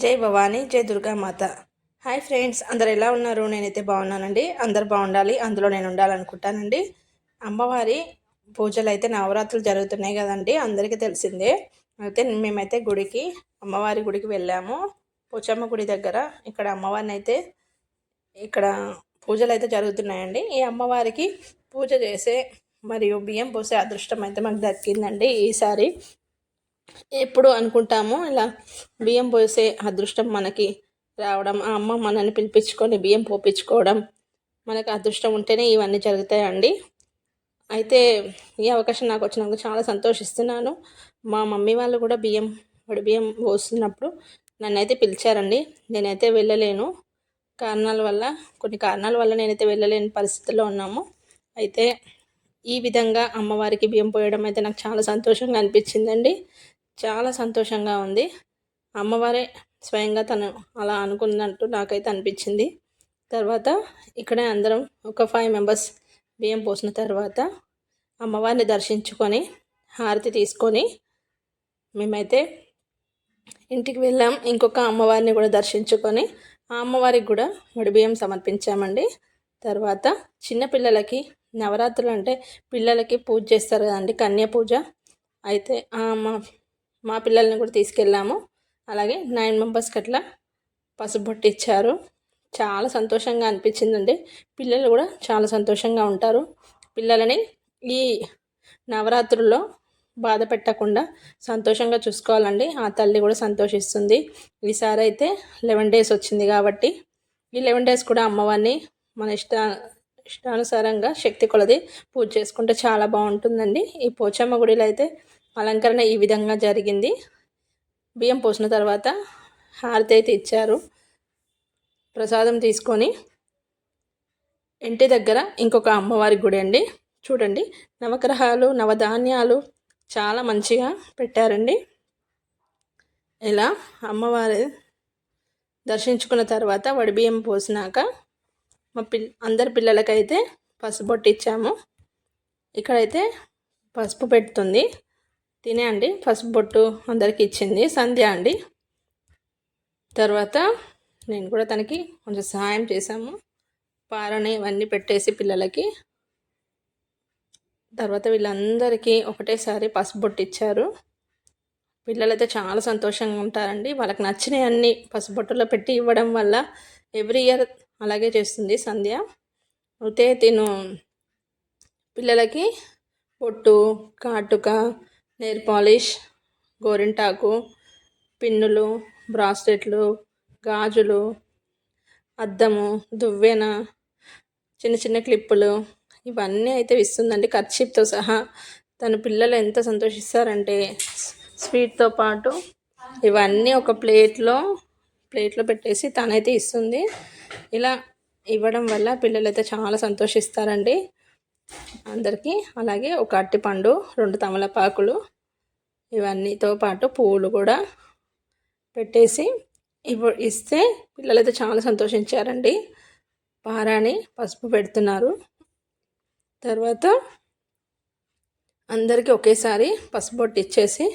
జై భవానీ జై Durgamata. Hi friends, అందరు ఎలా ఉన్నారు? నేనైతే బాగున్నానండి. అందరు బాగుండాలి, అందులో నేను ఉండాలనుకుంటానండి. అమ్మవారి పూజలు అయితే నవరాత్రులు జరుగుతున్నాయి కదండి, అందరికీ తెలిసిందే. అయితే మేమైతే అమ్మవారి గుడికి వెళ్ళాము. పోచమ్మ గుడి దగ్గర ఇక్కడ అమ్మవారిని అయితే ఇక్కడ పూజలు అయితే జరుగుతున్నాయండి. ఈ అమ్మవారికి పూజ చేసే మరియు బియ్యం పోసే అదృష్టం అయితే మాకు దక్కిందండి ఈసారి. ఎప్పుడు అనుకుంటాము ఇలా బియ్యం పోసే అదృష్టం మనకి రావడం, ఆ అమ్మ మనల్ని పిలిపించుకొని బియ్యం పోపించుకోవడం, మనకు అదృష్టం ఉంటేనే ఇవన్నీ జరుగుతాయండి. అయితే ఈ అవకాశం నాకు వచ్చినందుకు చాలా సంతోషిస్తున్నాను. మా మమ్మీ వాళ్ళు కూడా వడి బియ్యం పోస్తున్నప్పుడు నన్నైతే పిలిచారండి. నేనైతే వెళ్ళలేను, కొన్ని కారణాల వల్ల నేనైతే వెళ్ళలేని పరిస్థితుల్లో ఉన్నాము. అయితే ఈ విధంగా అమ్మవారికి బియ్యం పోయడం అయితే నాకు చాలా సంతోషంగా అనిపించిందండి. చాలా సంతోషంగా ఉంది. అమ్మవారే స్వయంగా తను అలా అనుకున్నట్టు నాకైతే అనిపించింది. తర్వాత ఇక్కడే అందరం ఒక 5 మెంబర్స్ బియ్యం పోసిన తర్వాత అమ్మవారిని దర్శించుకొని హారతి తీసుకొని మేమైతే ఇంటికి వెళ్ళాం. ఇంకొక అమ్మవారిని కూడా దర్శించుకొని ఆ అమ్మవారికి కూడా బియ్యం సమర్పించామండి. తర్వాత చిన్నపిల్లలకి నవరాత్రులు అంటే పిల్లలకి పూజ చేస్తారు కదండి, కన్య పూజ. అయితే మా పిల్లల్ని కూడా తీసుకెళ్ళాము. అలాగే 9 మెంబర్స్కి అట్లా పసుబొట్టు ఇచ్చారు. చాలా సంతోషంగా అనిపించిందండి. పిల్లలు కూడా చాలా సంతోషంగా ఉంటారు. పిల్లలని ఈ నవరాత్రుల్లో బాధ పెట్టకుండా సంతోషంగా చూసుకోవాలండి. ఆ తల్లి కూడా సంతోషిస్తుంది. ఈసారి అయితే 11 days వచ్చింది కాబట్టి ఈ 11 days కూడా అమ్మవారిని మన ఇష్టానుసారంగా శక్తి కొలది పూజ చేసుకుంటే చాలా బాగుంటుందండి. ఈ పోచమ్మ గుడిలో అయితే అలంకరణ ఈ విధంగా జరిగింది. బియ్యం పోసిన తర్వాత హారతి అయితే ఇచ్చారు. ప్రసాదం తీసుకొని ఇంటి దగ్గర ఇంకొక అమ్మవారి గుడి అండి. చూడండి, నవగ్రహాలు నవధాన్యాలు చాలా మంచిగా పెట్టారండి. ఇలా అమ్మవారి దర్శించుకున్న తర్వాత వడిబియ్యం పోసినాక అందరి పిల్లలకైతే పసుబొట్టు ఇచ్చాము. ఇక్కడైతే పసుపు పెడుతుంది తినే అండి. పసుపు బొట్టు అందరికి ఇచ్చింది సంధ్య అండి. తర్వాత నేను కూడా తనకి కొంచెం సహాయం చేశాము. పారని ఇవన్నీ పెట్టేసి పిల్లలకి. తర్వాత వీళ్ళందరికీ ఒకటేసారి పసుపు బొట్టు ఇచ్చారు. పిల్లలైతే చాలా సంతోషంగా ఉంటారండి. వాళ్ళకి నచ్చినవి అన్నీ పసుబొట్టులో పెట్టి ఇవ్వడం వల్ల ఎవ్రీ ఇయర్ అలాగే చేస్తుంది సంధ్య. అయితే తిను పిల్లలకి పొట్టు, కాటుక, నెయిల్ పాలిష్, గోరింటాకు, పిన్నులు, బ్రాస్లెట్లు, గాజులు, అద్దము, దువ్వెన, చిన్న చిన్న క్లిప్పులు ఇవన్నీ అయితే ఇస్తుందండి, కర్చీఫ్తో సహా. తన పిల్లలు ఎంత సంతోషిస్తారంటే స్వీట్తో పాటు ఇవన్నీ ఒక ప్లేట్లో పెట్టేసి తనైతే ఇస్తుంది. ఇలా ఇవ్వడం వల్ల పిల్లలైతే చాలా సంతోషిస్తారండి అందరికీ. అలాగే ఒక అరటిపండు, 2 తమలపాకులు ఇవన్నీతో పాటు పువ్వులు కూడా పెట్టేసి ఇస్తే పిల్లలైతే చాలా సంతోషించారండి. పారాని పసుపు పెడుతున్నారు. తర్వాత అందరికీ ఒకేసారి పసుబొట్టు ఇచ్చేసి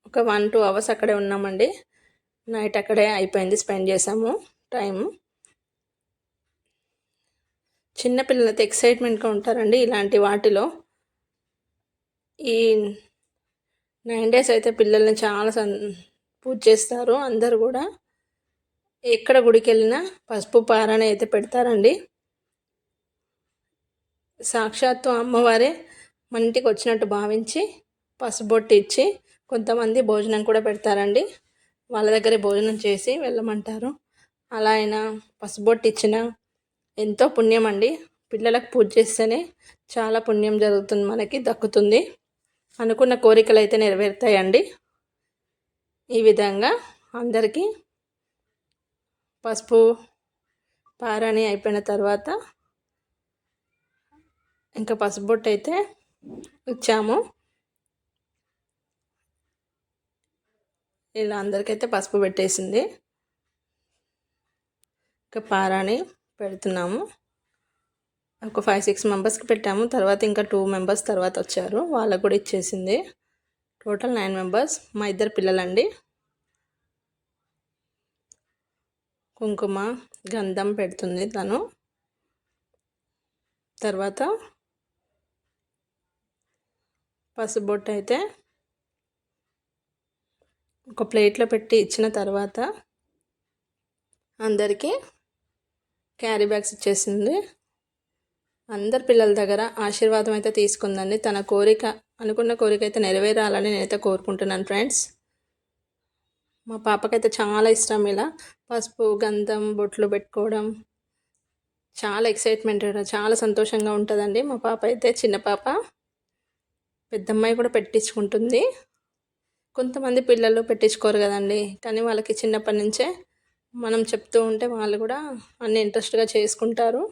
ఒక 1-2 hours అక్కడే ఉన్నామండి. నైట్ అక్కడే అయిపోయింది, స్పెండ్ చేసాము టైము. చిన్నపిల్లలైతే ఎక్సైట్మెంట్గా ఉంటారండి ఇలాంటి వాటిలో. ఈ 9 days అయితే పిల్లల్ని చాలా పూజ చేస్తారు అందరు కూడా. ఎక్కడ గుడికి వెళ్ళినా పసుపు పారాని అయితే పెడతారండి. సాక్షాత్తు అమ్మవారే మన ఇంటికి వచ్చినట్టు భావించి పసుబొట్టు ఇచ్చి కొంతమంది భోజనం కూడా పెడతారండి. వాళ్ళ దగ్గరే భోజనం చేసి వెళ్ళమంటారు. అలా అయినా పసుబొట్టు ఇచ్చిన ఎంతో పుణ్యం అండి. పిల్లలకు పూజ చేస్తేనే చాలా పుణ్యం జరుగుతుంది, మనకి దక్కుతుంది. అనుకున్న కోరికలు అయితే నెరవేరుతాయండి. ఈ విధంగా అందరికీ పసుపు పారాని అయిపోయిన తర్వాత ఇంకా పసుబొట్టు అయితే ఇచ్చాము. ఇలా అందరికైతే పసుపు పెట్టేసింది. ఇంకా పారాని పెడుతున్నాము. ఒక 5-6 మెంబర్స్కి పెట్టాము. తర్వాత ఇంకా 2 members తర్వాత వచ్చారు, వాళ్ళకు కూడా ఇచ్చేసింది. Total 9 members. మా 2 పిల్లలండి. కుంకుమ గంధం పెడుతుంది తను. తర్వాత పసుబొట్టు అయితే ఒక ప్లేట్లో పెట్టి ఇచ్చిన తర్వాత అందరికీ క్యారీ బ్యాగ్స్ ఇచ్చేసింది. అందరి పిల్లల దగ్గర ఆశీర్వాదం అయితే తీసుకుందండి. తన అనుకున్న కోరిక అయితే నెరవేరాలని నేనైతే కోరుకుంటున్నాను ఫ్రెండ్స్. మా పాపకైతే చాలా ఇష్టం ఇలా పసుపు గంధం బొట్లు పెట్టుకోవడం. చాలా ఎక్సైట్మెంట్, చాలా సంతోషంగా ఉంటుందండి. మా పాప అయితే చిన్న పాప, పెద్దమ్మాయి కూడా పెట్టించుకుంటుంది. కొంతమంది పిల్లలు పెట్టించుకోరు కదండి, కానీ వాళ్ళకి చిన్నప్పటి నుంచే మనం చెప్తూ ఉంటే వాళ్ళు కూడా అన్ని ఇంట్రెస్ట్గా చేసుకుంటారు.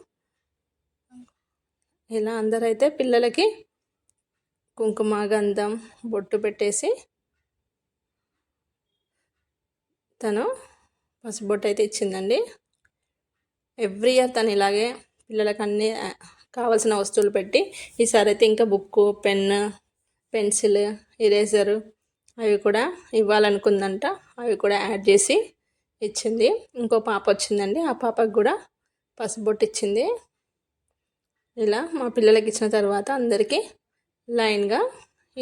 ఇలా అందరైతే పిల్లలకి కుంకుమ గంధం బొట్టు పెట్టేసి తను పసుబొట్టు అయితే ఇచ్చిందండి. ఎవ్రీ ఇయర్ తను ఇలాగే పిల్లలకి అన్నీ కావాల్సిన వస్తువులు పెట్టి, ఈసారి అయితే ఇంకా బుక్కు పెన్ను పెన్సిల్ ఇరేజరు అవి కూడా ఇవ్వాలనుకుందంట. అవి కూడా యాడ్ చేసి ఇచ్చింది. ఇంకో పాప వచ్చిందండి, ఆ పాపకు కూడా పసుబొట్టు ఇచ్చింది. ఇలా మా పిల్లలకి ఇచ్చిన తర్వాత అందరికీ లైన్గా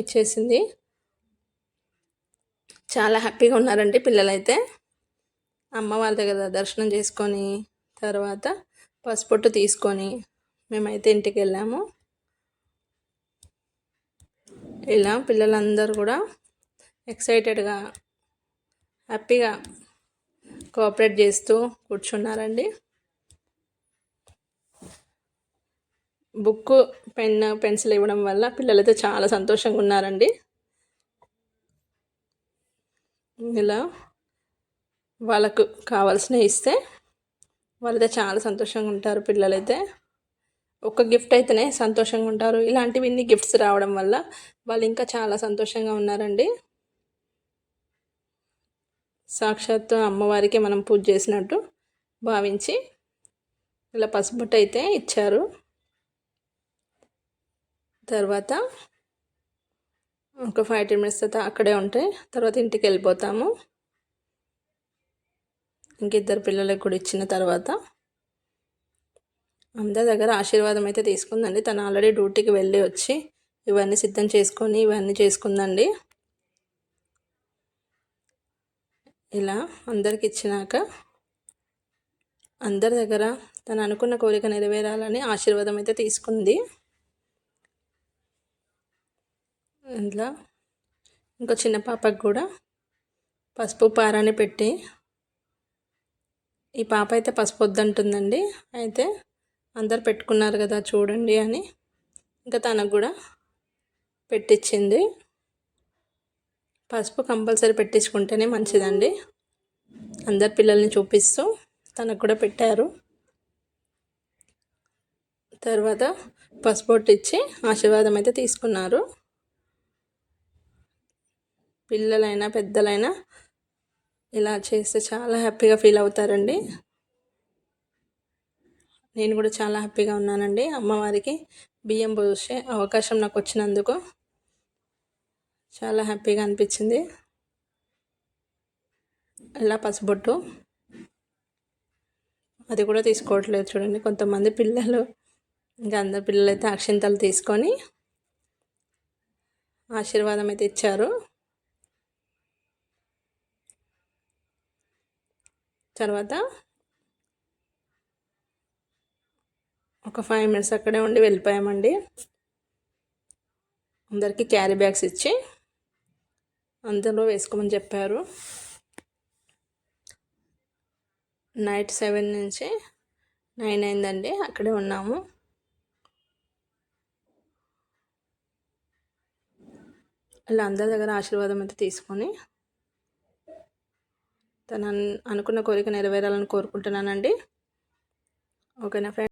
ఇచ్చేసింది. చాలా హ్యాపీగా ఉన్నారండి పిల్లలైతే. అమ్మవారి దగ్గర దర్శనం చేసుకొని తర్వాత పసుపొట్టు తీసుకొని మేమైతే ఇంటికి వెళ్ళాము. ఇలా పిల్లలందరూ కూడా ఎక్సైటెడ్గా హ్యాపీగా కోఆపరేట్ చేస్తూ కూర్చున్నారండి. బుక్ పెన్ పెన్సిల్ ఇవ్వడం వల్ల పిల్లలైతే చాలా సంతోషంగా ఉన్నారండి. ఇలా వాళ్ళకు కావాల్సినవి ఇస్తే వాళ్ళైతే చాలా సంతోషంగా ఉంటారు పిల్లలైతే. ఒక గిఫ్ట్ అయితేనే సంతోషంగా ఉంటారు. ఇలాంటివి ఇన్ని గిఫ్ట్స్ రావడం వల్ల వాళ్ళు ఇంకా చాలా సంతోషంగా ఉన్నారండి. సాక్షాత్తు అమ్మవారికి మనం పూజ చేసినట్టు భావించి ఇలా పసుబొట్టు అయితే ఇచ్చారు. తర్వాత ఒక 5-10 minutes తర్వాత అక్కడే ఉంటే తర్వాత ఇంటికి వెళ్ళిపోతాము. ఇంకిద్దరు పిల్లలకు కూడా ఇచ్చిన తర్వాత అందరి దగ్గర ఆశీర్వాదం అయితే తీసుకుందండి. తను ఆల్రెడీ డ్యూటీకి వెళ్ళి వచ్చి ఇవన్నీ సిద్ధం చేసుకొని ఇవన్నీ చేసుకుందండి. ఇలా అందరికి ఇచ్చినాక అందరి దగ్గర తను అనుకున్న కోరిక నెరవేరాలని ఆశీర్వాదం అయితే తీసుకుంది. ఇంట్లో ఇంకో చిన్న పాపకు కూడా పసుపు పారాన్ని పెట్టి, ఈ పాప అయితే పసుపు వద్దంటుందండి. అయితే అందరు పెట్టుకున్నారు కదా చూడండి అని ఇంకా తనకు కూడా పెట్టించింది. పసుపు కంపల్సరీ పెట్టించుకుంటేనే మంచిదండి. అందరు పిల్లల్ని చూపిస్తూ తనకు కూడా పెట్టారు. తర్వాత పసుపొట్టు ఇచ్చి ఆశీర్వాదం అయితే తీసుకున్నారు. పిల్లలైనా పెద్దలైనా ఇలా చేస్తే చాలా హ్యాపీగా ఫీల్ అవుతారండి. నేను కూడా చాలా హ్యాపీగా ఉన్నానండి. అమ్మవారికి బియ్యం పోసే అవకాశం నాకు వచ్చినందుకు చాలా హ్యాపీగా అనిపించింది. ఇలా పసుబొట్టు అది కూడా తీసుకోవట్లేదు చూడండి. కొంతమంది పిల్లలు ఇంకా అందరు పిల్లలు అయితే అక్షింతలు తీసుకొని ఆశీర్వాదం అయితే ఇచ్చారు. తర్వాత ఒక 5 minutes అక్కడే ఉండి వెళ్ళిపోయామండి. అందరికీ క్యారీ బ్యాగ్స్ ఇచ్చి అందులో వేసుకోమని చెప్పారు. నైట్ 7 నుంచి 9 అయిందండి, అక్కడే ఉన్నాము. ఇలా అందరి దగ్గర ఆశీర్వాదం అయితే తీసుకొని తను అనుకున్న కోరిక నెరవేరాలని కోరుకుంటున్నానండి. ఓకేనా ఫ్రెండ్స్.